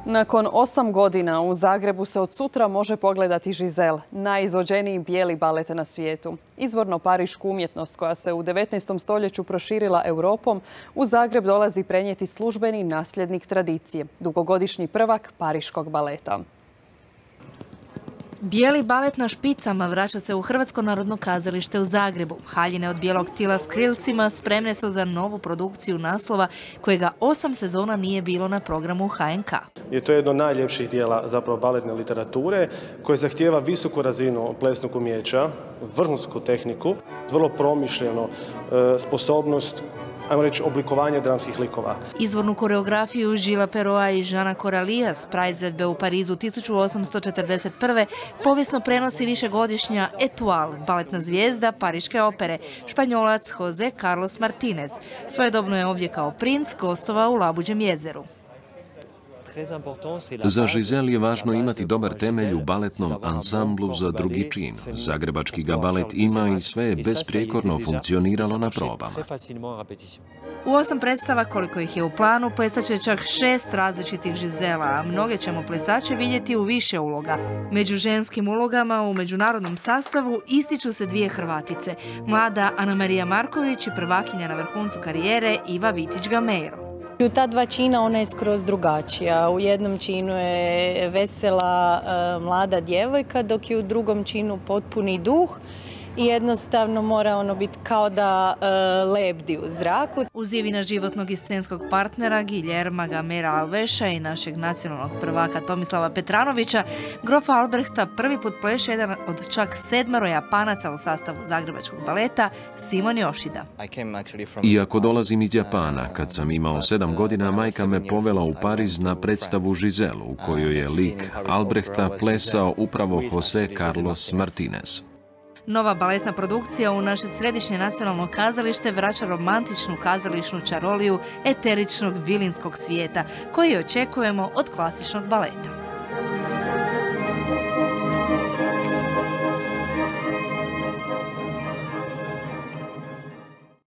Nakon 8 godina u Zagrebu se od sutra može pogledati Giselle, najizvođeniji bijeli balet na svijetu. Izvorno parišku umjetnost koja se u 19. stoljeću proširila Europom, u Zagreb dolazi prenijeti službeni nasljednik tradicije, dugogodišnji prvak pariškog baleta. Bijeli balet na špicama vraća se u Hrvatsko narodno kazalište u Zagrebu. Haljine od bijelog tila s krilcima spremne su za novu produkciju naslova kojega 8 sezona nije bilo na programu HNK. To je jedno od najljepših dijela zapravo baletne literature koje zahtijeva visoku razinu plesnog umijeća, vrhunsku tehniku, vrlo promišljeno sposobnost, ajmo reći, oblikovanje dramskih likova. Izvornu koreografiju Gilles Perrotta i Jeana Corallia s praizvedbe u Parizu 1841. povijesno prenosi višegodišnja Étoile, baletna zvijezda pariške opere, Španjolac José Carlos Martínez. Svojedobno je ovdje kao princ gostovao u Labuđem jezeru. Za Giselle je važno imati dobar temelj u baletnom ansamblu za drugi čin. Zagrebački ga balet ima i sve je besprijekorno funkcioniralo na probama. U 8 predstava, koliko ih je u planu, plesat će čak 6 različitih Gisela, a mnoge ćemo plesače vidjeti u više uloga. Među ženskim ulogama u međunarodnom sastavu ističu se 2 Hrvatice, mlada Anamarija Marković i prvakinja na vrhuncu karijere Iva Vitić-Gameiro. U ta 2 čina ona je skroz drugačija. U jednom činu je vesela mlada djevojka, dok je u drugom činu potpuni duh i jednostavno mora biti kao da lebdi u zraku. Uz Ivina životnog i scenskog partnera Guillerma Gamera Alveša i našeg nacionalnog prvaka Tomislava Petranovića, grofa Albrehta prvi put pleše jedan od čak 7 Japanaca u sastavu Zagrebačkog baleta, Simon Yoshida. Iako dolazim iz Japana, kad sam imao 7 godina, majka me povela u Pariz na predstavu Giselle, u kojoj je lik Albrehta plesao upravo José Carlos Martínez. Nova baletna produkcija u naše središnje nacionalno kazalište vraća romantičnu kazališnu čaroliju eteričnog vilinskog svijeta, koji očekujemo od klasičnog baleta.